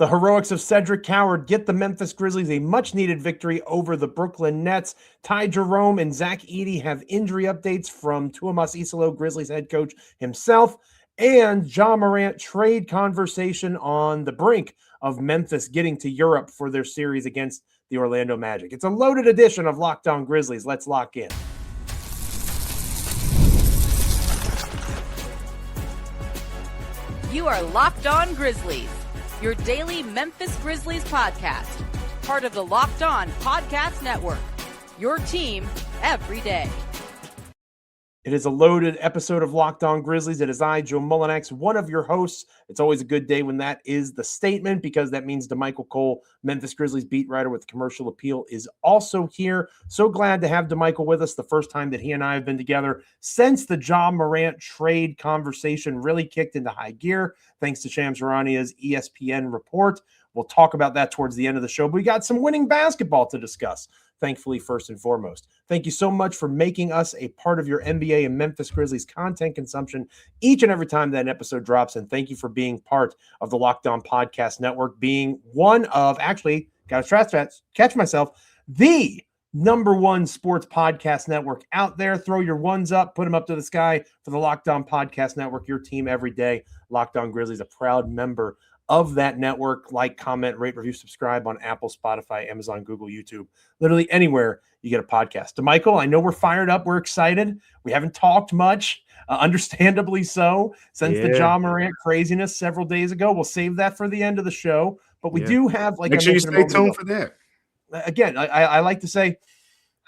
The heroics of Cedric Coward get the Memphis Grizzlies a much-needed victory over the Brooklyn Nets. Ja Jerome and Zach Edey have injury updates from Tuomas Isalo, Grizzlies head coach himself, and Ja Morant trade conversation on the brink of Memphis getting to Europe for their series against the Orlando Magic. It's a loaded edition of Locked On Grizzlies. Let's lock in. You are Locked On Grizzlies, your daily Memphis Grizzlies podcast, part of the Locked On Podcast Network, your team every day. It is a loaded episode of Locked On Grizzlies. It is I, Joe Mullinax, one of your hosts. It's always a good day when that is the statement, because that means Damichael Cole, Memphis Grizzlies beat writer with Commercial Appeal, is also here. So glad to have Damichael with us. The first time that he and I have been together since the Ja Morant trade conversation really kicked into high gear, thanks to Shams Charania's ESPN report. We'll talk about that towards the end of the show, but we got some winning basketball to discuss, thankfully, first and foremost. Thank you so much for making us a part of your NBA and Memphis Grizzlies content consumption each and every time that an episode drops, and thank you for being part of the Locked On Podcast Network, being one of, actually, got to catch myself, the number one sports podcast network out there. Throw your ones up, put them up to the sky for the Locked On Podcast Network, your team every day. Locked On Grizzlies, a proud member of that network. Like, comment, rate, review, subscribe on Apple, Spotify, Amazon, Google, YouTube, literally anywhere you get a podcast. Damichael, I know we're fired up. We're excited. We haven't talked much, understandably so, since the Ja Morant craziness several days ago. We'll save that for the end of the show. But we do have, like, make sure you stay tuned for that. Again, I like to say,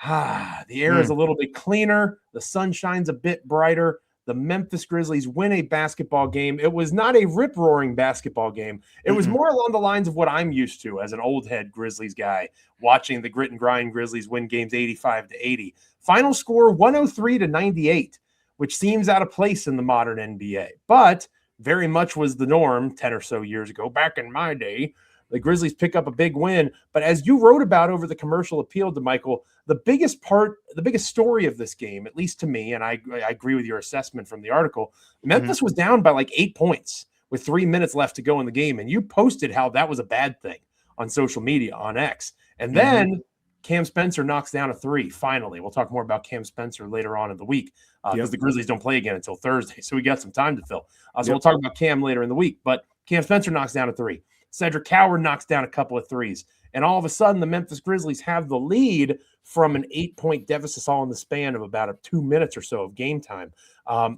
the air is a little bit cleaner. The sun shines a bit brighter. The Memphis Grizzlies win a basketball game. It was not a rip-roaring basketball game. It was more along the lines of what I'm used to as an old head Grizzlies guy, watching the grit and grind Grizzlies win games 85-80. Final score 103-98, which seems out of place in the modern NBA, but very much was the norm 10 or so years ago. Back in my day, the Grizzlies pick up a big win. But as you wrote about over the Commercial Appeal, Damichael, the biggest story of this game, at least to me, and I agree with your assessment from the article, Memphis was down by like 8 points with 3 minutes left to go in the game. And you posted how that was a bad thing on social media, on X. And then Cam Spencer knocks down a three, finally. We'll talk more about Cam Spencer later on in the week because the Grizzlies don't play again until Thursday. So we got some time to fill. So we'll talk about Cam later in the week. But Cam Spencer knocks down a three. Cedric Coward knocks down a couple of threes. And all of a sudden, the Memphis Grizzlies have the lead from an 8-point deficit, all in the span of about 2 minutes or so of game time.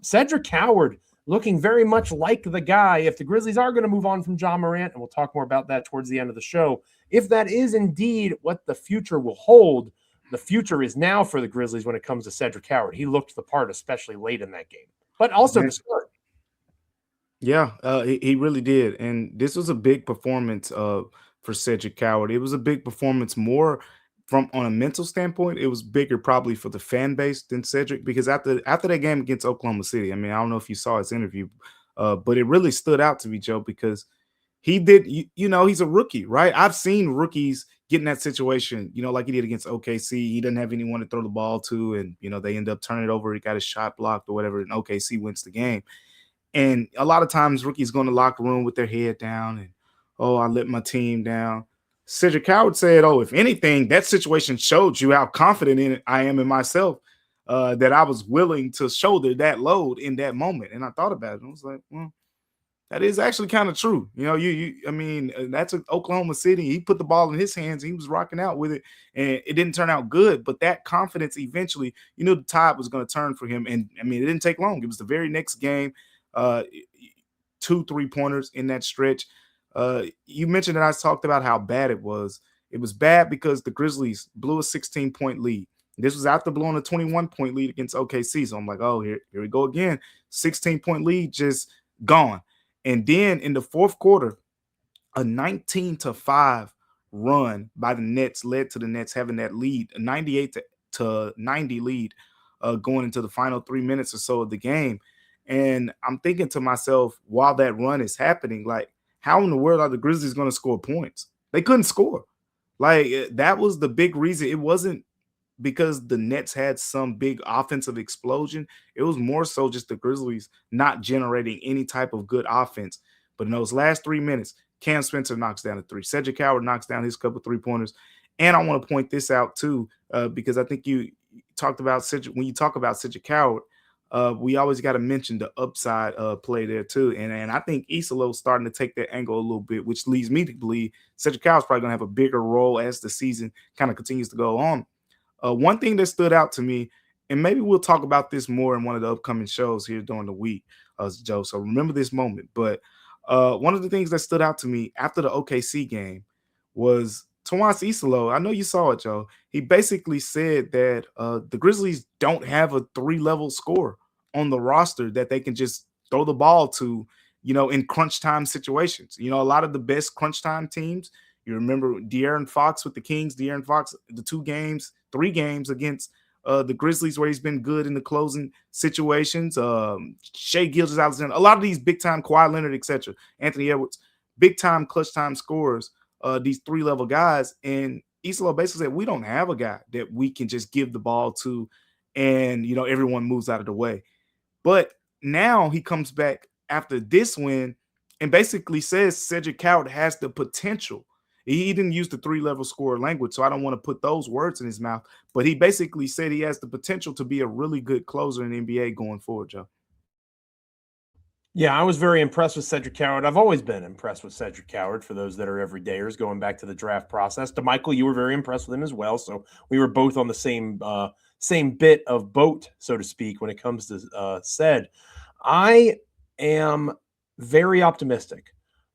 Cedric Coward looking very much like the guy, if the Grizzlies are going to move on from Ja Morant, and we'll talk more about that towards the end of the show, if that is indeed what the future will hold, the future is now for the Grizzlies when it comes to Cedric Coward. He looked the part, especially late in that game, but also to start. Yeah, he really did. And this was a big performance for Cedric Coward. It was a big performance more from on a mental standpoint. It was bigger probably for the fan base than Cedric, because after that game against Oklahoma City, I mean, I don't know if you saw his interview, but it really stood out to me, Joe, because he did, he's a rookie, right? I've seen rookies get in that situation, like he did against OKC. He doesn't have anyone to throw the ball to, and, they end up turning it over. He got his shot blocked or whatever, and OKC wins the game. And a lot of times rookies go in the locker room with their head down and, I let my team down. Cedric Coward said, if anything, that situation showed you how confident I am in myself, that I was willing to shoulder that load in that moment. And I thought about it. And I was like, well, that is actually kind of true. That's Oklahoma City. He put the ball in his hands. He was rocking out with it, and it didn't turn out good. But that confidence eventually, the tide was going to turn for him. And, it didn't take long. It was the very next game. 2 3-pointers in that stretch. You mentioned that I talked about how bad it was. It was bad because the Grizzlies blew a 16-point lead. This was after blowing a 21-point lead against OKC. So I'm like, here we go again. 16-point lead just gone. And then in the fourth quarter, a 19-5 run by the Nets led to the Nets having that lead, a 98-90 lead going into the final 3 minutes or so of the game. And I'm thinking to myself, while that run is happening, like, how in the world are the Grizzlies going to score points? They couldn't score. Like, that was the big reason. It wasn't because the Nets had some big offensive explosion. It was more so just the Grizzlies not generating any type of good offense. But in those last 3 minutes, Cam Spencer knocks down a three. Cedric Coward knocks down his couple 3-pointers. And I want to point this out too, because I think you talked about Cedric. When you talk about Cedric Coward, we always got to mention the upside play there too. And I think Isolo's starting to take that angle a little bit, which leads me to believe Cedric Coward's probably going to have a bigger role as the season kind of continues to go on. One thing that stood out to me, and maybe we'll talk about this more in one of the upcoming shows here during the week, Joe. So remember this moment. But one of the things that stood out to me after the OKC game was Tomas Isolo. I know you saw it, Joe. He basically said that the Grizzlies don't have a 3-level scorer on the roster that they can just throw the ball to, in crunch time situations. A lot of the best crunch time teams, you remember De'Aaron Fox with the Kings, De'Aaron Fox, the 3 games against the Grizzlies where he's been good in the closing situations. Shai Gilgeous-Alexander, a lot of these big-time, Kawhi Leonard, etc., Anthony Edwards, big-time, clutch-time scorers, these 3-level guys. And Isolo basically said, we don't have a guy that we can just give the ball to and, everyone moves out of the way. But now he comes back after this win and basically says Cedric Coward has the potential. He didn't use the 3-level scorer language, so I don't want to put those words in his mouth. But he basically said he has the potential to be a really good closer in the NBA going forward, Joe. Yeah, I was very impressed with Cedric Coward. I've always been impressed with Cedric Coward for those that are everydayers going back to the draft process. Damichael, you were very impressed with him as well. So we were both on the same bit of boat, so to speak, when it comes to Ced. I am very optimistic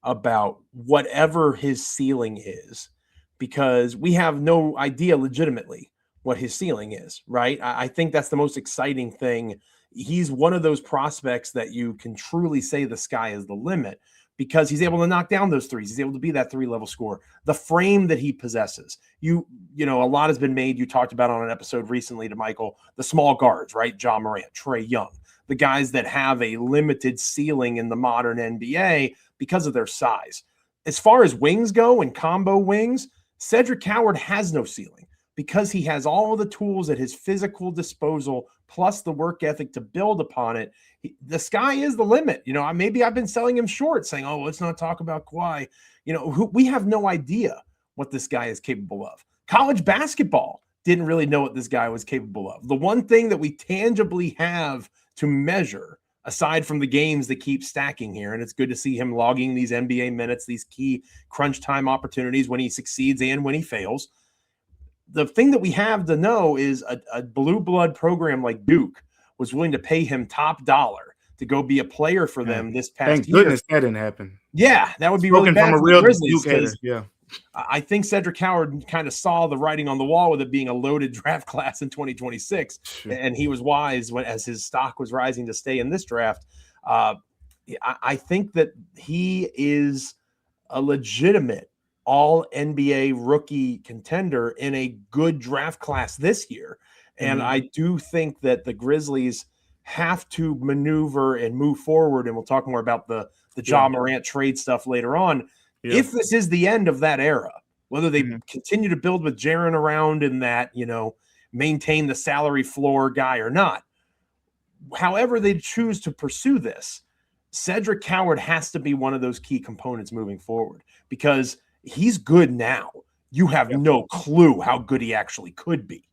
about whatever his ceiling is, because we have no idea legitimately what his ceiling is, right? I think that's the most exciting thing. He's one of those prospects that you can truly say the sky is the limit because he's able to knock down those threes. He's able to be that 3-level scorer. The frame that he possesses, a lot has been made. You talked about on an episode recently to Michael, the small guards, right? Ja Morant, Trae Young, the guys that have a limited ceiling in the modern NBA because of their size. As far as wings go and combo wings, Cedric Coward has no ceiling because he has all of the tools at his physical disposal, plus the work ethic to build upon it. The sky is the limit. Maybe I've been selling him short, saying, oh, let's not talk about Kawhi. We have no idea what this guy is capable of. College basketball didn't really know what this guy was capable of. The one thing that we tangibly have to measure, aside from the games that keep stacking here, and it's good to see him logging these NBA minutes, these key crunch time opportunities when he succeeds and when he fails. The thing that we have to know is a blue blood program like Duke was willing to pay him top dollar to go be a player for them this past year. Thank goodness that didn't happen. Yeah, that would be really bad from a real Duke hater. Yeah. I think Cedric Coward kind of saw the writing on the wall with it being a loaded draft class in 2026, and he was wise as his stock was rising to stay in this draft. I think that he is a legitimate all NBA rookie contender in a good draft class this year. And I do think that the Grizzlies have to maneuver and move forward. And we'll talk more about the Ja Morant trade stuff later on. Yeah. If this is the end of that era, whether they continue to build with Jaren around and that, maintain the salary floor guy or not, however they choose to pursue this, Cedric Coward has to be one of those key components moving forward because he's good now. You have no clue how good he actually could be.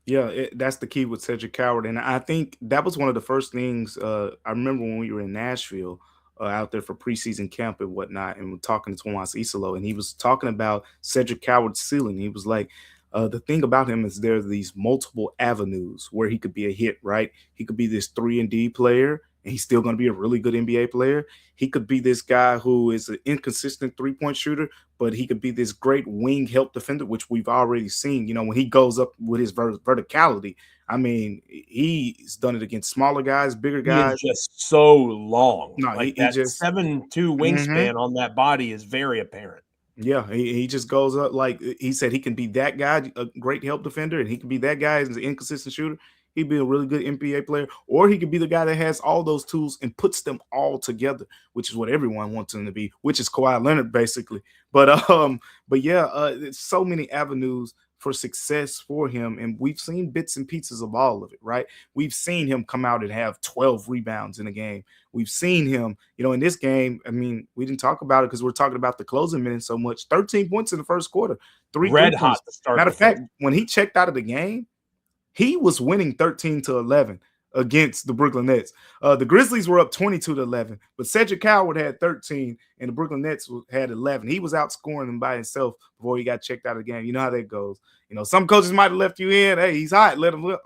Yeah, that's the key with Cedric Coward. And I think that was one of the first things I remember when we were in Nashville out there for preseason camp and whatnot, and we're talking to Tomas Isolo, and he was talking about Cedric Coward's ceiling. He was like, the thing about him is there's these multiple avenues where he could be a hit, right? He could be this 3-and-D player, and he's still going to be a really good NBA player. He could be this guy who is an inconsistent three-point shooter, but he could be this great wing help defender, which we've already seen, when he goes up with his verticality. I mean, he's done it against smaller guys, bigger guys. He is just so long. No, like he that just 7'2" wingspan on that body is very apparent. Yeah, he just goes up. Like he said, he can be that guy, a great help defender, and he can be that guy as an inconsistent shooter. He'd be a really good NBA player, or he could be the guy that has all those tools and puts them all together, which is what everyone wants him to be, which is Kawhi Leonard, basically. But yeah, there's so many avenues for success for him. And we've seen bits and pieces of all of it, right? We've seen him come out and have 12 rebounds in a game. We've seen him, in this game. I mean, we didn't talk about it because we're talking about the closing minutes so much. 13 points in the first quarter. Red hot to start. Matter of fact, when he checked out of the game, he was winning 13-11 against the Brooklyn Nets. The Grizzlies were up 22-11, but Cedric Coward had 13 and the Brooklyn Nets had 11. He was outscoring them by himself before he got checked out of the game. You know how that goes. Some coaches might have left you in. Hey, he's hot. Let him look.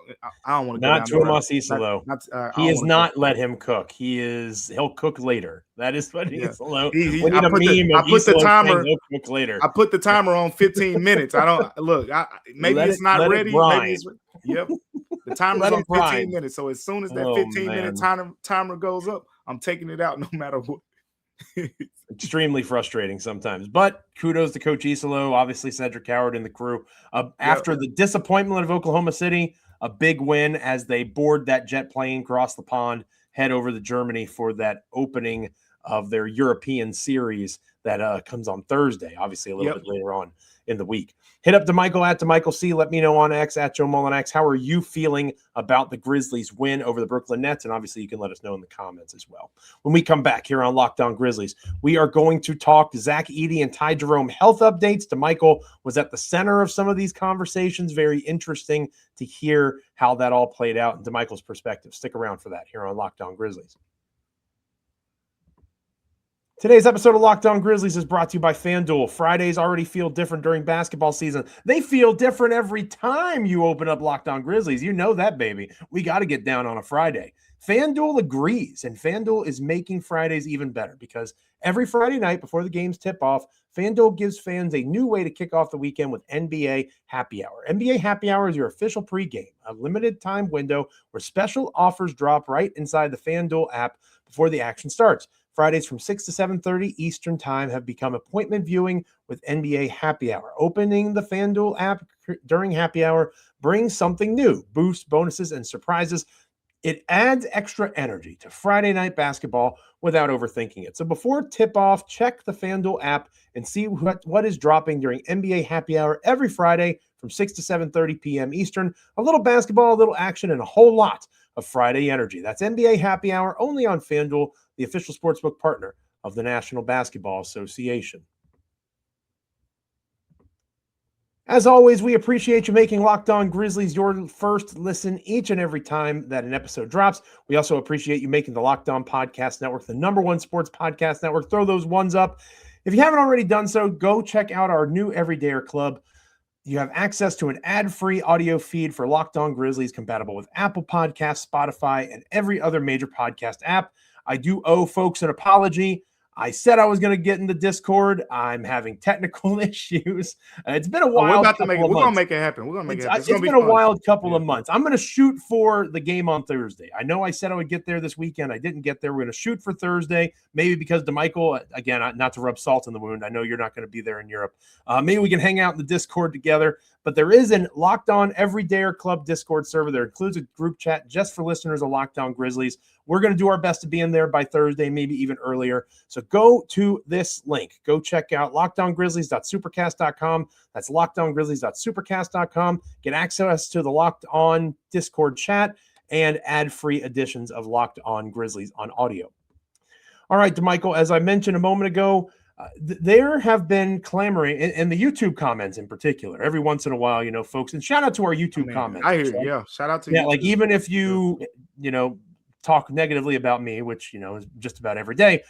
I don't want to go not Tuomas Issa, though. He is not let him cook. He'll cook later. That is what he is. I put the timer. He'll cook later. I put the timer on 15 minutes. I don't look. Maybe it's not ready. Maybe it's, yep. The timer's on 15 minutes. So as soon as that 15-minute timer goes up, I'm taking it out no matter what. Extremely frustrating sometimes, but kudos to Coach Isolo, obviously Cedric Coward and the crew. After the disappointment of Oklahoma City, a big win as they board that jet plane, cross the pond, head over to Germany for that opening of their European series that comes on Thursday, obviously a little bit later on in the week. Hit up Damichael at Damichael C. Let me know on X at Joe Mullinax. How are you feeling about the Grizzlies win over the Brooklyn Nets? And obviously you can let us know in the comments as well. When we come back here on Locked On Grizzlies, we are going to talk Zach Edey and Ja Jerome health updates. Damichael was at the center of some of these conversations. Very interesting to hear how that all played out in Damichael's perspective. Stick around for that here on Locked On Grizzlies. Today's episode of Locked On Grizzlies is brought to you by FanDuel. Fridays already feel different during basketball season. They feel different every time you open up Locked On Grizzlies. You know that, baby. We got to get down on a Friday. FanDuel agrees, and FanDuel is making Fridays even better because every Friday night before the games tip off, FanDuel gives fans a new way to kick off the weekend with NBA Happy Hour. NBA Happy Hour is your official pregame, a limited time window where special offers drop right inside the FanDuel app before the action starts. Fridays from 6 to 7:30 Eastern Time have become appointment viewing with NBA Happy Hour. Opening the FanDuel app during Happy Hour brings something new, boosts, bonuses, and surprises. It adds extra energy to Friday night basketball without overthinking it. So before tip-off, check the FanDuel app and see what is dropping during NBA Happy Hour every Friday from 6 to 7:30 p.m. Eastern. A little basketball, a little action, and a whole lot of Friday energy. That's NBA Happy Hour only on FanDuel, the official sportsbook partner of the National Basketball Association. As always, we appreciate you making Locked On Grizzlies your first listen each and every time that an episode drops. We also appreciate you making the Locked On Podcast Network the #1 sports podcast network. Throw those ones up. If you haven't already done so, go check out our new Everydayer Club. You have access to an ad-free audio feed for Locked On Grizzlies compatible with Apple Podcasts, Spotify, and every other major podcast app. I do owe folks an apology. I said I was going to get in the Discord. I'm having technical issues. It's been a wild couple of months. We're going to make it happen. We're going to make it happen. It's been a wild couple of months. I'm going to shoot for the game on Thursday. I know I said I would get there this weekend. I didn't get there. We're going to shoot for Thursday, maybe because Damichael, again, not to rub salt in the wound. I know you're not going to be there in Europe. Maybe we can hang out in the Discord together. But there is an Locked On Everydayer Club Discord server that includes a group chat just for listeners of Locked On Grizzlies. We're going to do our best to be in there by Thursday, maybe even earlier. So go to this link. Go check out lockedongrizzlies.supercast.com. That's lockedongrizzlies.supercast.com. Get access to the Locked On Discord chat and ad-free editions of Locked On Grizzlies on audio. All right, Damichael, as I mentioned a moment ago, there have been clamoring in the YouTube comments in particular. Every once in a while, folks, and shout out to our YouTube comments. I hear you. Yeah, shout out to you. Yeah, like even if you, talk negatively about me, which, is just about every day,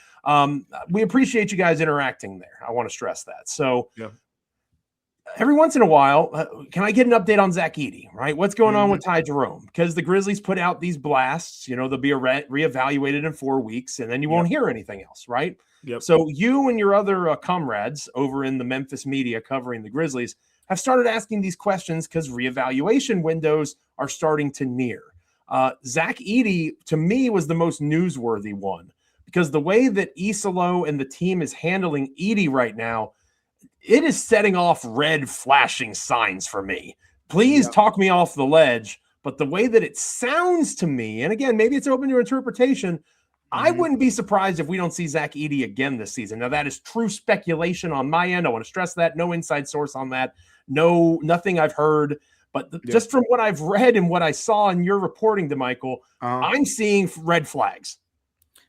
we appreciate you guys interacting there. I want to stress that. So every once in a while, can I get an update on Zach Edey, right? What's going on with Ja Jerome? Because the Grizzlies put out these blasts, they'll be reevaluated in 4 weeks, and then you won't hear anything else, right? Yep. So you and your other comrades over in the Memphis media covering the Grizzlies have started asking these questions because reevaluation windows are starting to near. Zach Edey, to me, was the most newsworthy one because the way that Isolo and the team is handling Edey right now, it is setting off red flashing signs for me. Please talk me off the ledge, but the way that it sounds to me, and again, maybe it's open to interpretation, I wouldn't be surprised if we don't see Zach Edey again this season. Now, that is true speculation on my end. I want to stress that. No inside source on that. No, nothing I've heard. But just from what I've read and what I saw in your reporting, Damichael, I'm seeing red flags.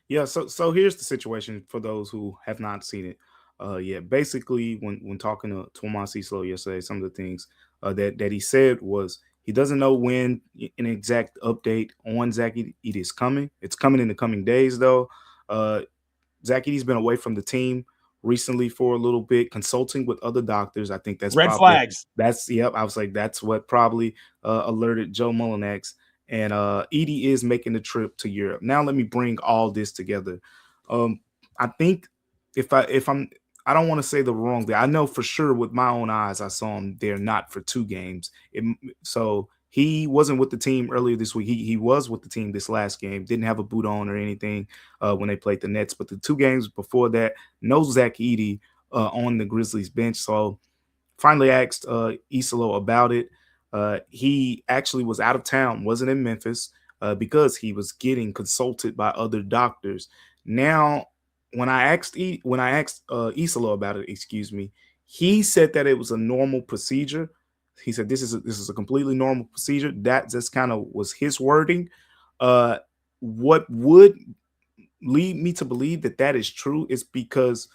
Yeah, so here's the situation for those who have not seen it. Basically, when talking to Tomas Islo yesterday, some of the things that he said was he doesn't know when an exact update on Zach Edey is coming. It's coming in the coming days, though. Zach Edey's been away from the team recently for a little bit, consulting with other doctors. I think that's red flags. I was like, that's what probably alerted Joe Mullinax. And Edey is making the trip to Europe. Now let me bring all this together. I think I don't want to say the wrong thing. I know for sure with my own eyes, I saw him there not for 2 games. So he wasn't with the team earlier this week. He was with the team this last game. Didn't have a boot on or anything when they played the Nets. But the 2 games before that, no Zach Edey on the Grizzlies bench. So finally asked Isolo about it. He actually was out of town, wasn't in Memphis because he was getting consulted by other doctors. Now, when I asked Isolo about it, he said that it was a normal procedure. He said this is a completely normal procedure. That just kind of was his wording. What would lead me to believe that is true is because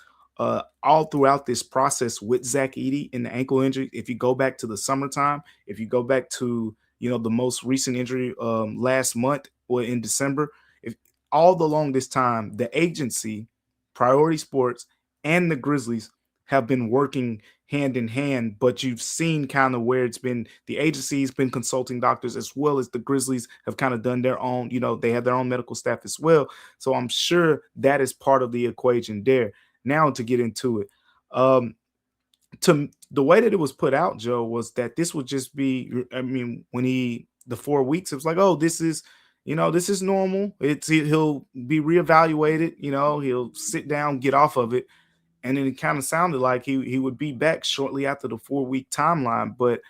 all throughout this process with Zach Edey and the ankle injury, if you go back to the summertime, if you go back to the most recent injury last month or in December, if all along this time, the agency, Priority Sports, and the Grizzlies have been working hand in hand, but you've seen kind of where it's been the agency's been consulting doctors as well as the Grizzlies have kind of done their own, they have their own medical staff as well. So I'm sure that is part of the equation there. Now to get into it, to the way that it was put out, Joe, was that this would just be, when the 4 weeks, it was like, oh, this is normal. He'll be reevaluated, he'll sit down, get off of it. And then it kind of sounded like he would be back shortly after the 4-week timeline. But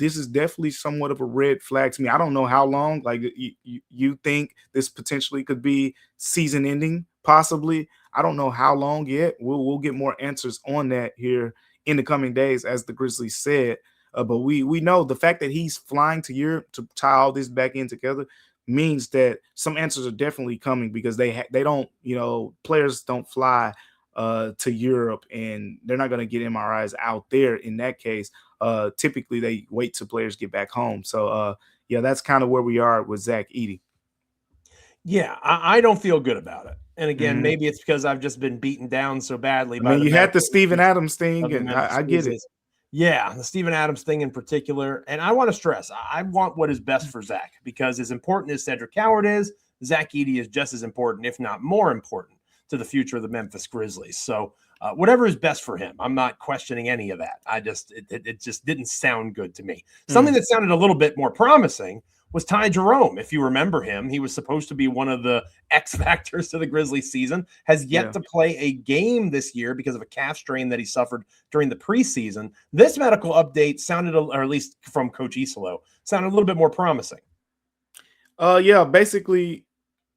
this is definitely somewhat of a red flag to me. I don't know how long, like you think this potentially could be season ending, possibly. I don't know how long yet. We'll get more answers on that here in the coming days, as the Grizzlies said. But we know the fact that he's flying to Europe to tie all this back in together means that some answers are definitely coming, because they don't, players don't fly to Europe, and they're not going to get MRIs out there. In that case, typically they wait till players get back home. So that's kind of where we are with Zach Edey. Yeah, I don't feel good about it. And again, maybe it's because I've just been beaten down so badly. You had the Steven Adams thing, and I get it. Yeah, the Steven Adams thing in particular. And I want to stress, I want what is best for Zach, because as important as Cedric Coward is, Zach Edey is just as important, if not more important, to the future of the Memphis Grizzlies. So whatever is best for him, I'm not questioning any of that. It just didn't sound good to me. Something that sounded a little bit more promising was Ja Jerome. If you remember him, he was supposed to be one of the X factors to the Grizzlies season, has yet to play a game this year because of a calf strain that he suffered during the preseason. This medical update sounded, or at least from Coach Isolo, sounded a little bit more promising. Basically,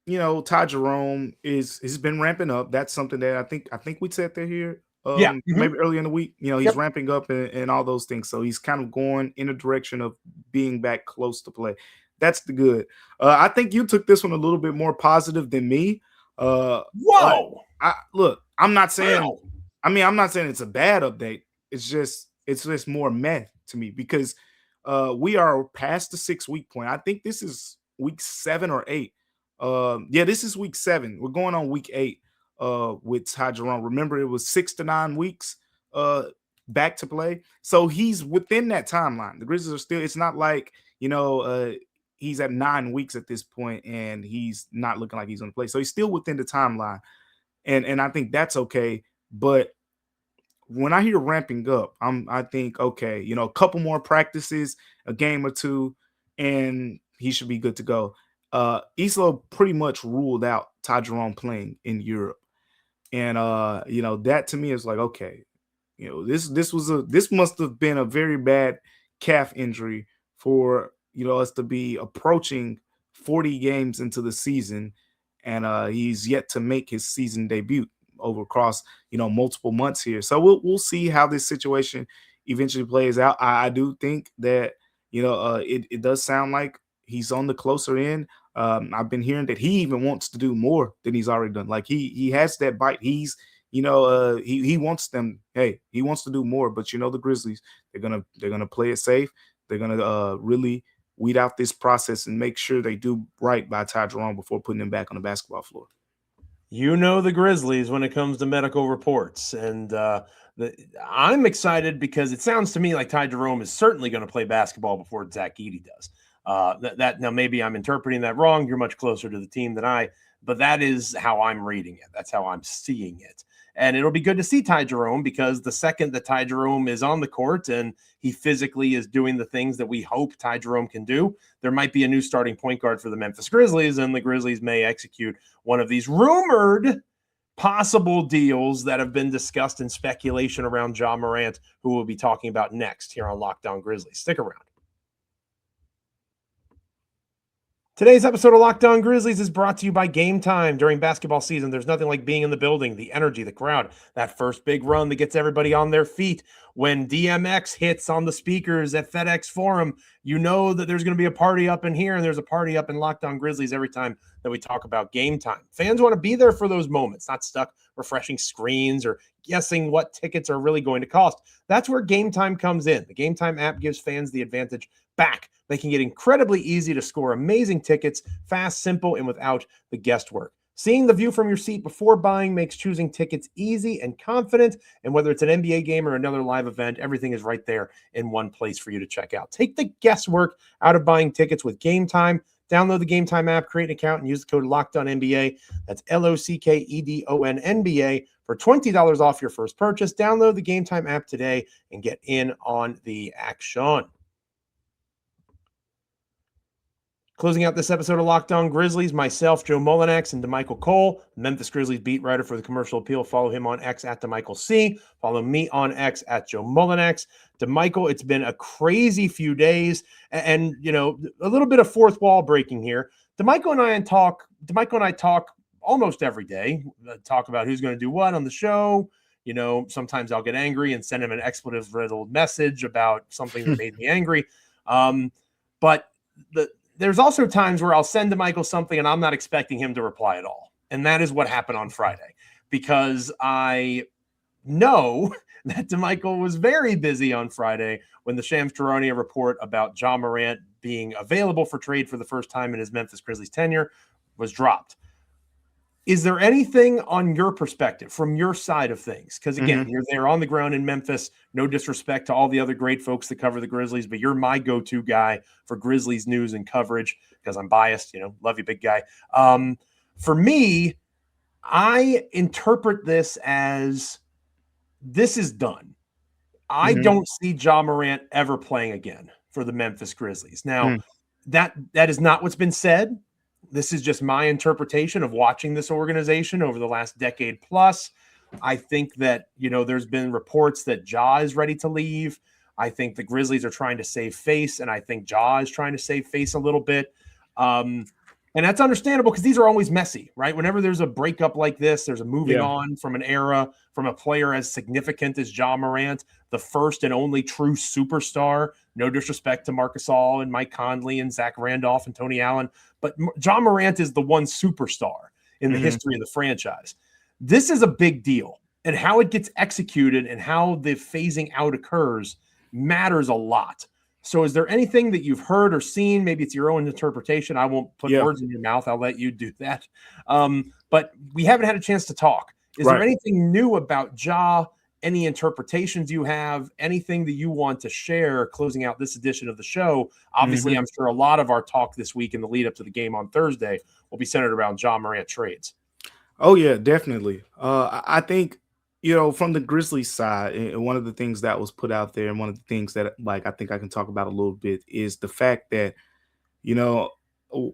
Ja Jerome has been ramping up. That's something that I think we said that here. Maybe early in the week, he's ramping up and all those things. So he's kind of going in a direction of being back close to play. That's the good. I think you took this one a little bit more positive than me. Whoa! I'm not saying. I'm not saying it's a bad update. It's just more meh to me, because we are past the 6-week point. I think this is week 7 or 8. This is week 7. We're going on week 8 with Ja Jerome. Remember, it was 6 to 9 weeks back to play. So he's within that timeline. The Grizzlies are still. It's not like he's at 9 weeks at this point and he's not looking like he's going to play. So he's still within the timeline, and I think that's okay. But when I hear ramping up, I think, okay, a couple more practices, a game or two, and he should be good to go. Islo pretty much ruled out Ja Jerome playing in Europe. And that to me is like, okay, this must have been a very bad calf injury for us to be approaching 40 games into the season and he's yet to make his season debut across multiple months here. So we'll see how this situation eventually plays out. I do think that it does sound like he's on the closer end. I've been hearing that he even wants to do more than he's already done. Like he has that bite. He's he wants them. Hey, he wants to do more. But the Grizzlies, they're gonna play it safe. They're gonna really weed out this process and make sure they do right by Ty Jerome before putting him back on the basketball floor. The Grizzlies when it comes to medical reports, and I'm excited because it sounds to me like Ty Jerome is certainly going to play basketball before Zach Edey does. Now maybe I'm interpreting that wrong. You're much closer to the team than I, but that is how I'm reading it. That's how I'm seeing it. And it'll be good to see Ty Jerome, because the second that Ty Jerome is on the court and he physically is doing the things that we hope Ty Jerome can do, there might be a new starting point guard for the Memphis Grizzlies, and the Grizzlies may execute one of these rumored possible deals that have been discussed in speculation around Ja Morant, who we'll be talking about next here on Locked On Grizzlies. Stick around. Today's episode of Locked On Grizzlies is brought to you by Gametime. During basketball season, there's nothing like being in the building, the energy, the crowd, that first big run that gets everybody on their feet. When DMX hits on the speakers at FedEx Forum, you know that there's going to be a party up in here, and there's a party up in Locked On Grizzlies every time that we talk about Gametime. Fans want to be there for those moments, not stuck refreshing screens or guessing what tickets are really going to cost. That's where Gametime comes in. The Gametime app gives fans the advantage back. They can get incredibly easy to score amazing tickets, fast, simple, and without the guesswork. Seeing the view from your seat before buying makes choosing tickets easy and confident. And whether it's an NBA game or another live event, everything is right there in one place for you to check out. Take the guesswork out of buying tickets with Gametime. Download the Gametime app, create an account, and use the code LOCKEDONNBA. That's LOCKEDONNBA for $20 off your first purchase. Download the Gametime app today and get in on the action. Closing out this episode of Locked On Grizzlies, myself, Joe Mullinax, and Damichael Cole, Memphis Grizzlies beat writer for the Commercial Appeal. Follow him on X at Damichael C. Follow me on X at Joe Mullinax. Damichael, it's been a crazy few days, and a little bit of fourth wall breaking here. Damichael and I talk almost every day. Talk about who's going to do what on the show. Sometimes I'll get angry and send him an expletive-riddled message about something that made me angry. But there's also times where I'll send Damichael something and I'm not expecting him to reply at all. And that is what happened on Friday, because I know that Damichael was very busy on Friday when the Shams Charania report about Ja Morant being available for trade for the first time in his Memphis Grizzlies tenure was dropped. Is there anything on your perspective, from your side of things? Because, again, you're there on the ground in Memphis. No disrespect to all the other great folks that cover the Grizzlies, but you're my go-to guy for Grizzlies news and coverage because I'm biased. Love you, big guy. For me, I interpret this as this is done. I don't see Ja Morant ever playing again for the Memphis Grizzlies. Now, that is not what's been said. This is just my interpretation of watching this organization over the last decade plus. I think that, there's been reports that Ja is ready to leave. I think the Grizzlies are trying to save face, and I think Ja is trying to save face a little bit. And that's understandable because these are always messy, right? Whenever there's a breakup like this, there's a moving on from an era, from a player as significant as Ja Morant, the first and only true superstar. No disrespect to Marc Gasol and Mike Conley and Zach Randolph and Tony Allen, but Ja Morant is the one superstar in the history of the franchise. This is a big deal, and how it gets executed and how the phasing out occurs matters a lot. So is there anything that you've heard or seen? Maybe it's your own interpretation. I won't put words in your mouth. I'll let you do that. But we haven't had a chance to talk. Is there anything new about Ja? Any interpretations you have? Anything that you want to share closing out this edition of the show? Obviously, I'm sure a lot of our talk this week in the lead up to the game on Thursday will be centered around Ja Morant trades. Oh, yeah, definitely. I think, from the Grizzlies side, and one of the things that was put out there, and one of the things that I think I can talk about a little bit, is the fact that,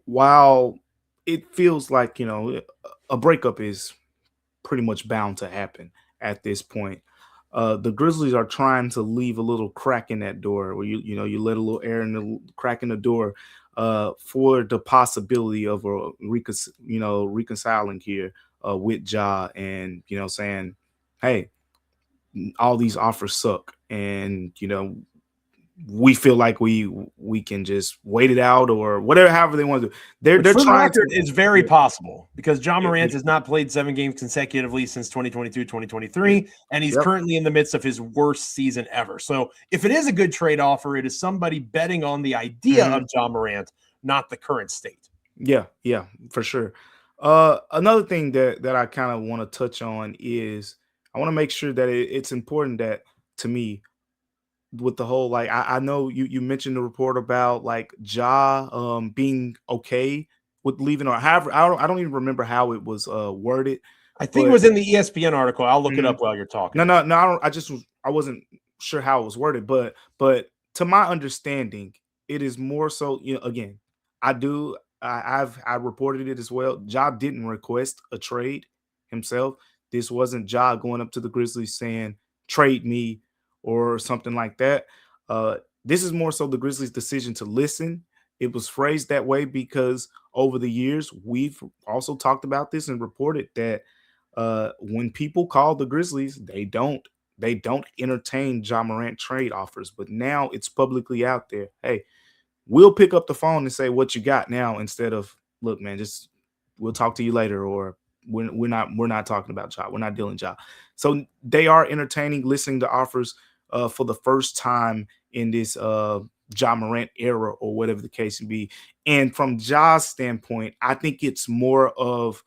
while it feels like, a breakup is pretty much bound to happen at this point, the Grizzlies are trying to leave a little crack in that door where you let a little air in the crack in the door for the possibility of a reconciling here with Ja, and saying, hey, all these offers suck, and we feel like we can just wait it out or whatever, however they want to do. They're for the trying record, to. it's very possible because Ja Morant Yeah. has not played 7 games consecutively since 2022-2023, and he's Yep. currently in the midst of his worst season ever. So if it is a good trade offer, it is somebody betting on the idea of Ja Morant, not the current state. Yeah, for sure. Another thing that I kind of want to touch on is I want to make sure that it's important that, to me, with the whole, like, I know you mentioned the report about like Ja being okay with leaving, or however, I don't even remember how it was worded. I think it But was in the ESPN article. I'll look it up while you're talking. no, I wasn't sure how it was worded, but to my understanding, it is more so, again, I reported it as well. Ja didn't request a trade himself. This wasn't Ja going up to the Grizzlies saying trade me or something like that. This is more so the Grizzlies' decision to listen. It was phrased that way because over the years, we've also talked about this and reported that when people call the Grizzlies, they don't entertain Ja Morant trade offers. But now it's publicly out there. Hey, we'll pick up the phone and say what you got now, instead of, look, man, just we'll talk to you later, or we're not talking about Ja. We're not dealing Ja. So they are entertaining, listening to offers for the first time in this Ja Morant era, or whatever the case may be. And from Ja's standpoint, I think it's more of,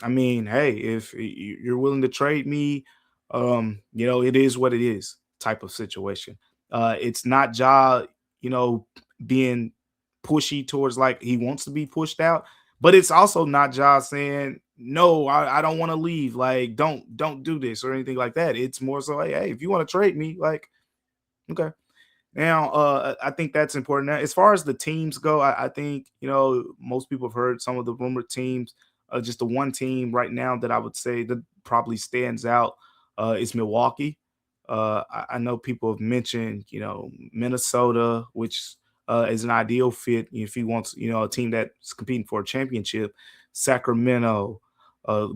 I mean, hey, if you're willing to trade me, it is what it is type of situation. It's not Ja, being pushy towards like he wants to be pushed out, but it's also not Ja saying, no, I don't want to leave. Like, don't do this or anything like that. It's more so, hey, if you want to trade me, like, okay. Now, I think that's important. Now, as far as the teams go, I think, most people have heard some of the rumored teams. Just the one team right now that I would say that probably stands out is Milwaukee. I know people have mentioned, Minnesota, which is an ideal fit if he wants, a team that's competing for a championship. Sacramento,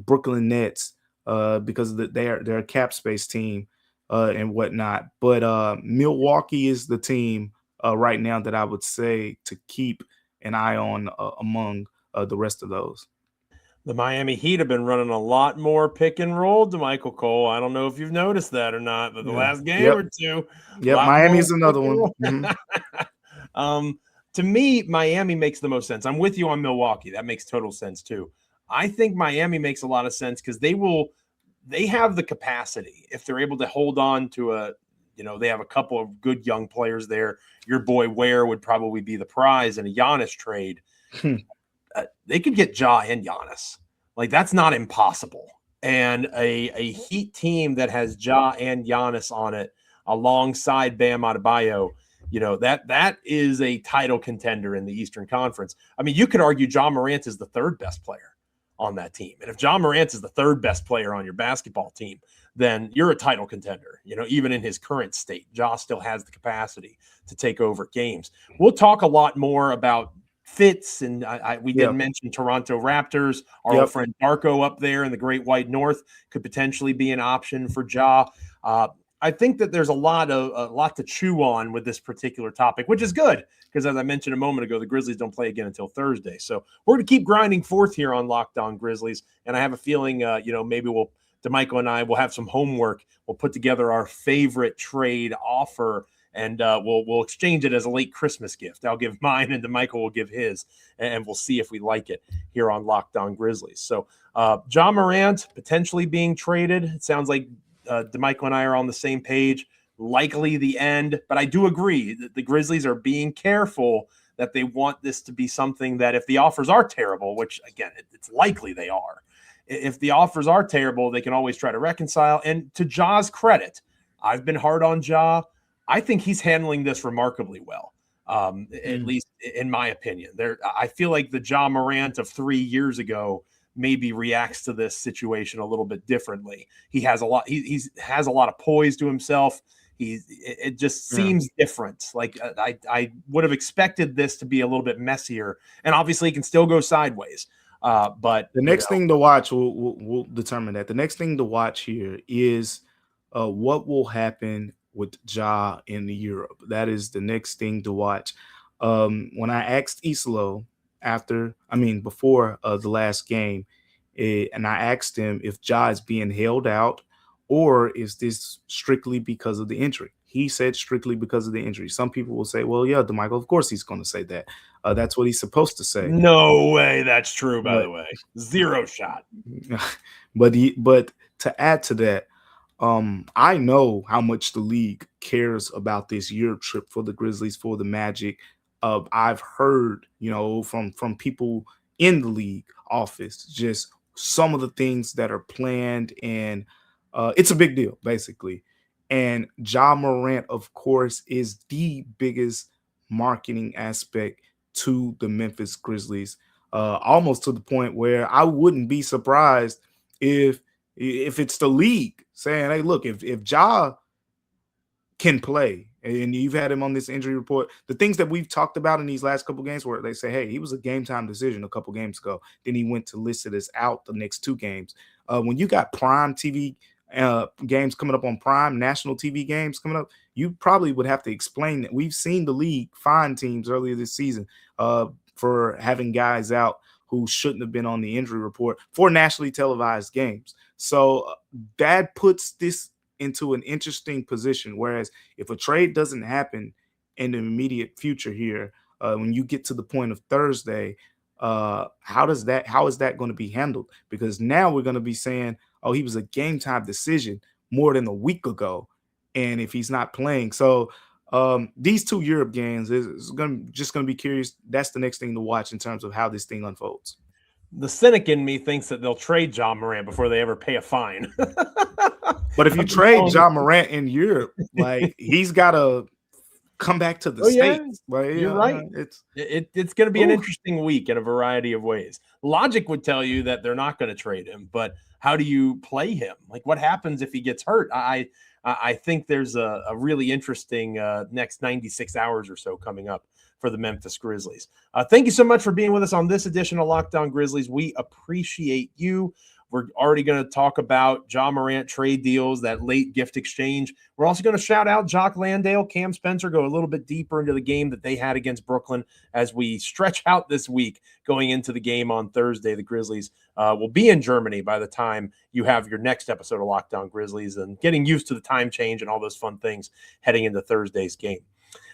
Brooklyn Nets, because they're a cap space team and whatnot. But Milwaukee is the team right now that I would say to keep an eye on among the rest of those. The Miami Heat have been running a lot more pick and roll, Damichael Cole. I don't know if you've noticed that or not, but the last game or two. Yep, Miami's another one. Mm-hmm. To me, Miami makes the most sense. I'm with you on Milwaukee. That makes total sense too. I think Miami makes a lot of sense because they have the capacity, if they're able to hold on to they have a couple of good young players there. Your boy Ware would probably be the prize in a Giannis trade. They could get Ja and Giannis. Like, that's not impossible. And a Heat team that has Ja and Giannis on it alongside Bam Adebayo, that is a title contender in the Eastern Conference. I mean, you could argue Ja Morant is the third best player on that team. And if Ja Morant is the third best player on your basketball team, then you're a title contender. Even in his current state, Ja still has the capacity to take over games. We'll talk a lot more about fits, and we didn't mention Toronto Raptors. Our old friend Darko up there in the Great White North could potentially be an option for Ja. I think that there's a lot to chew on with this particular topic, which is good because, as I mentioned a moment ago, the Grizzlies don't play again until Thursday. So we're going to keep grinding forth here on Locked On Grizzlies, and I have a feeling, maybe Damichael and I will have some homework. We'll put together our favorite trade offer, and we'll exchange it as a late Christmas gift. I'll give mine, and Damichael will give his, and we'll see if we like it here on Locked On Grizzlies. So Ja Morant potentially being traded. It sounds like Damichael and I are on the same page. Likely the end, but I do agree that the Grizzlies are being careful that they want this to be something that, if the offers are terrible, which again, it's likely they are, if the offers are terrible, they can always try to reconcile. And to Ja's credit, I've been hard on Ja. I think he's handling this remarkably well, at least in my opinion. I feel like the Ja Morant of 3 years ago maybe reacts to this situation a little bit differently. He has a lot. He has a lot of poise to himself. It just seems different. Like I would have expected this to be a little bit messier, and obviously it can still go sideways. But the next thing to watch, we'll determine that. The next thing to watch here is what will happen with Ja in Europe. That is the next thing to watch. When I asked Islo before the last game, and I asked him if Ja is being held out or is this strictly because of the injury? He said strictly because of the injury. Some people will say, well, yeah, Damichael, of course he's going to say that. That's what he's supposed to say. No way that's true, by the way. Zero shot. But to add to that, I know how much the league cares about this Europe trip for the Grizzlies, for the Magic. I've heard, from people in the league office, just some of the things that are planned, and it's a big deal, basically. And Ja Morant, of course, is the biggest marketing aspect to the Memphis Grizzlies, almost to the point where I wouldn't be surprised if it's the league saying, hey, look, if Ja can play, and you've had him on this injury report, the things that we've talked about in these last couple games where they say, hey, he was a game time decision a couple games ago. Then he went to listed as out the next 2 games. When you got prime TV games coming up on prime, national TV games coming up, you probably would have to explain that. We've seen the league fine teams earlier this season for having guys out who shouldn't have been on the injury report for nationally televised games. So that puts this into an interesting position. Whereas if a trade doesn't happen in the immediate future here, when you get to the point of Thursday, how is that going to be handled? Because now we're going to be saying, oh, he was a game time decision more than a week ago, and if he's not playing. So these 2 Europe games is going to be curious. That's the next thing to watch in terms of how this thing unfolds. The cynic in me thinks that they'll trade Ja Morant before they ever pay a fine. But if you trade Ja Morant in Europe, like, he's got to come back to the States. Yeah. You're right. It's going to be an interesting week in a variety of ways. Logic would tell you that they're not going to trade him, but how do you play him? Like, what happens if he gets hurt? I think there's a really interesting next 96 hours or so coming up for the Memphis Grizzlies. Thank you so much for being with us on this edition of Locked On Grizzlies. We appreciate you. We're already going to talk about Ja Morant trade deals, that late gift exchange. We're also going to shout out Jock Landale, Cam Spencer, go a little bit deeper into the game that they had against Brooklyn as we stretch out this week going into the game on Thursday. The Grizzlies will be in Germany by the time you have your next episode of Locked On Grizzlies, and getting used to the time change and all those fun things heading into Thursday's game.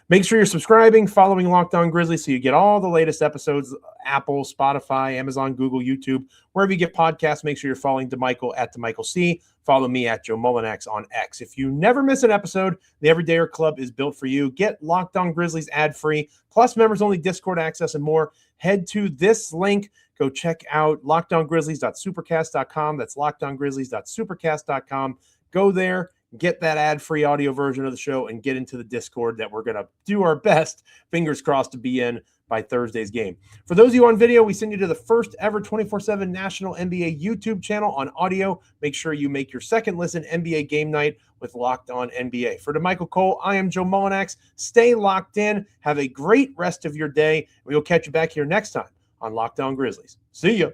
Make sure you're subscribing, following Locked On Grizzlies so you get all the latest episodes, Apple, Spotify, Amazon, Google, YouTube, wherever you get podcasts. Make sure you're following Damichael at Damichael C. Follow me at Joe Mullinax on X. If you never miss an episode, the Everydayer Club is built for you. Get Locked On Grizzlies ad-free, plus members-only Discord access and more. Head to this link. Go check out lockedongrizzlies.supercast.com. That's lockedongrizzlies.supercast.com. Go there. Get that ad-free audio version of the show and get into the Discord that we're going to do our best, fingers crossed, to be in by Thursday's game. For those of you on video, we send you to the first ever 24/7 National NBA YouTube channel on audio. Make sure you make your second listen NBA Game Night with Locked On NBA. For Damichael Cole, I am Joe Mullinax. Stay locked in. Have a great rest of your day. We will catch you back here next time on Locked On Grizzlies. See ya.